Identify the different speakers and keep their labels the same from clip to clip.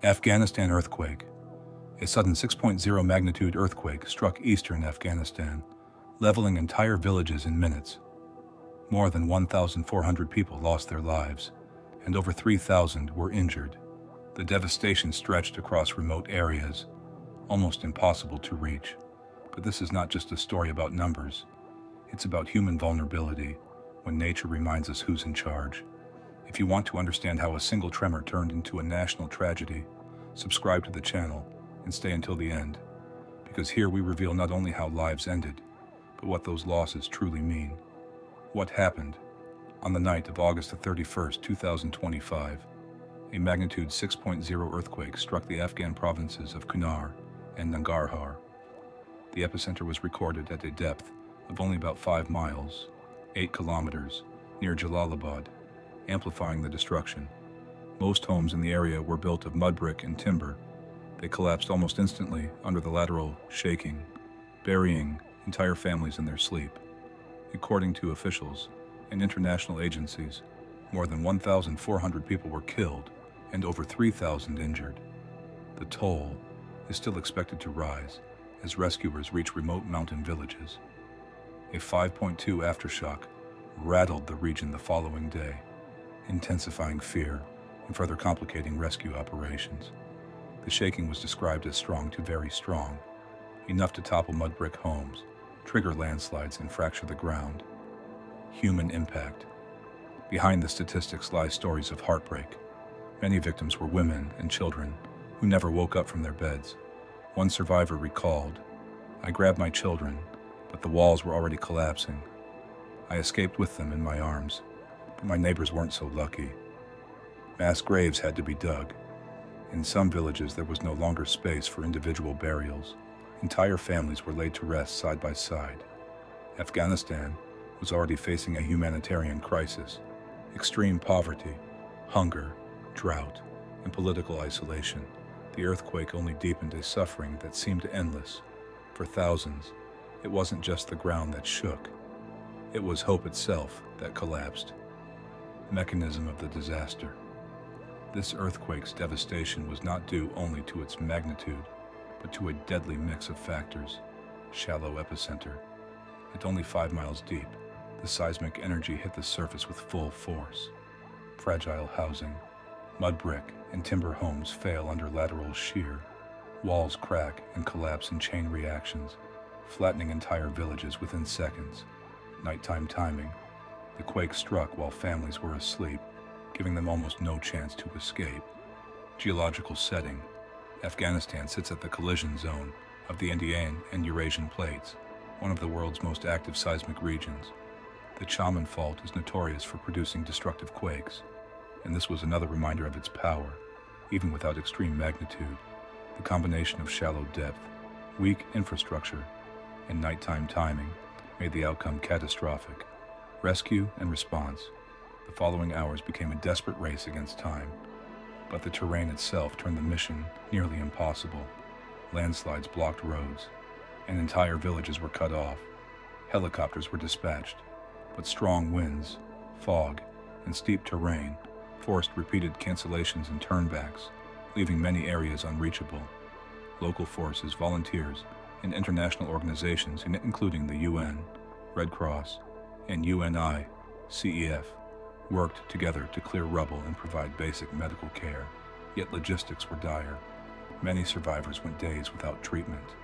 Speaker 1: Afghanistan earthquake. A sudden 6.0 magnitude earthquake struck eastern Afghanistan, leveling entire villages in minutes. More than 1,400 people lost their lives, and over 3,000 were injured. The devastation stretched across remote areas, almost impossible to reach. But this is not just a story about numbers. It's about human vulnerability, when nature reminds us who's in charge. If you want to understand how a single tremor turned into a national tragedy, subscribe to the channel and stay until the end, because here we reveal not only how lives ended, but what those losses truly mean. What happened? On the night of August 31st, 2025, a magnitude 6.0 earthquake struck the Afghan provinces of Kunar and Nangarhar. The epicenter was recorded at a depth of only about 5 miles, 8 kilometers, near Jalalabad, amplifying the destruction. Most homes in the area were built of mud brick and timber. They collapsed almost instantly under the lateral shaking, burying entire families in their sleep. According to officials and international agencies, more than 1,400 people were killed and over 3,000 injured. The toll is still expected to rise as rescuers reach remote mountain villages. A 5.2 aftershock rattled the region the following day, intensifying fear and further complicating rescue operations. The shaking was described as strong to very strong, enough to topple mud brick homes, trigger landslides, and fracture the ground. Human impact. Behind the statistics lie stories of heartbreak. Many victims were women and children who never woke up from their beds. One survivor recalled, "I grabbed my children, but the walls were already collapsing. I escaped with them in my arms, but my neighbors weren't so lucky." Mass graves had to be dug. In some villages, there was no longer space for individual burials. Entire families were laid to rest side by side. Afghanistan was already facing a humanitarian crisis. Extreme poverty, hunger, drought, and political isolation. The earthquake only deepened a suffering that seemed endless. For thousands, it wasn't just the ground that shook. It was hope itself that collapsed. Mechanism of the disaster. This earthquake's devastation was not due only to its magnitude, but to a deadly mix of factors. Shallow epicenter. At only 5 miles deep, the seismic energy hit the surface with full force. Fragile housing. Mud brick and timber homes fail under lateral shear. Walls crack and collapse in chain reactions, flattening entire villages within seconds. Nighttime timing. The quake struck while families were asleep, giving them almost no chance to escape. Geological setting. Afghanistan sits at the collision zone of the Indian and Eurasian plates, one of the world's most active seismic regions. The Chaman Fault is notorious for producing destructive quakes, and this was another reminder of its power, even without extreme magnitude. The combination of shallow depth, weak infrastructure, and nighttime timing made the outcome catastrophic. Rescue and response. The following hours became a desperate race against time, but the terrain itself turned the mission nearly impossible. Landslides blocked roads, and entire villages were cut off. Helicopters were dispatched, but strong winds, fog, and steep terrain forced repeated cancellations and turnbacks, leaving many areas unreachable. Local forces, volunteers, and international organizations, including the UN, Red Cross, and UNICEF, worked together to clear rubble and provide basic medical care, yet logistics were dire. Many survivors went days without treatment,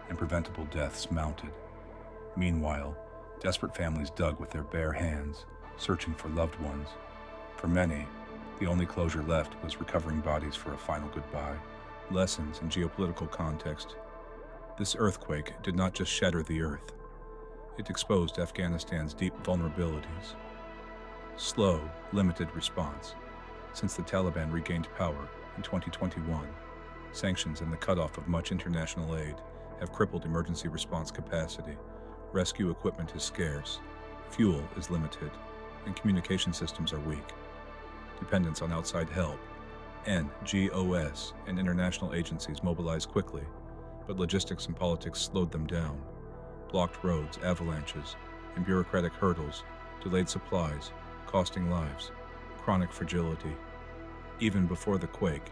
Speaker 1: and preventable deaths mounted. Meanwhile, desperate families dug with their bare hands, searching for loved ones. For many, the only closure left was recovering bodies for a final goodbye. Lessons in geopolitical context. This earthquake did not just shatter the earth. It exposed Afghanistan's deep vulnerabilities. Slow, limited response. Since the Taliban regained power in 2021, sanctions and the cutoff of much international aid have crippled emergency response capacity. Rescue equipment is scarce, fuel is limited, and communication systems are weak. Dependence on outside help. NGOs and international agencies mobilized quickly, but logistics and politics slowed them down. Blocked roads, avalanches, and bureaucratic hurdles delayed supplies, costing lives. Chronic fragility. Even before the quake,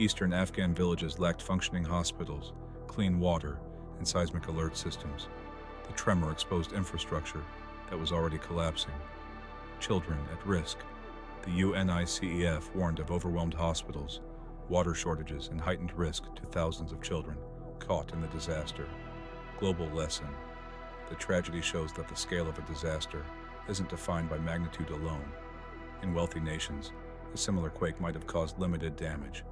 Speaker 1: Eastern Afghan villages lacked functioning hospitals, clean water, and seismic alert systems. The tremor exposed infrastructure that was already collapsing. Children at risk. The UNICEF warned of overwhelmed hospitals, water shortages, and heightened risk to thousands of children caught in the disaster. Global lesson. The tragedy shows that the scale of a disaster isn't defined by magnitude alone. In wealthy nations, a similar quake might have caused limited damage.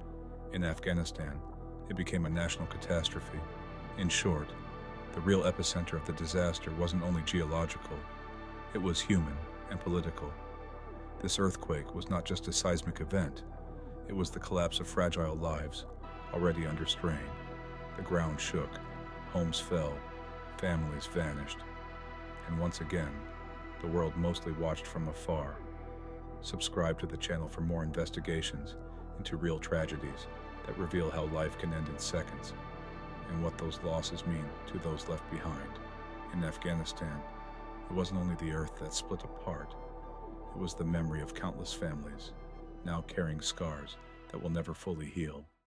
Speaker 1: In Afghanistan, it became a national catastrophe. In short, the real epicenter of the disaster wasn't only geological, it was human and political. This earthquake was not just a seismic event, it was the collapse of fragile lives, already under strain. The ground shook, homes fell, families vanished. And once again, the world mostly watched from afar. Subscribe to the channel for more investigations into real tragedies that reveal how life can end in seconds, and what those losses mean to those left behind. In Afghanistan, it wasn't only the earth that split apart, it was the memory of countless families, now carrying scars that will never fully heal.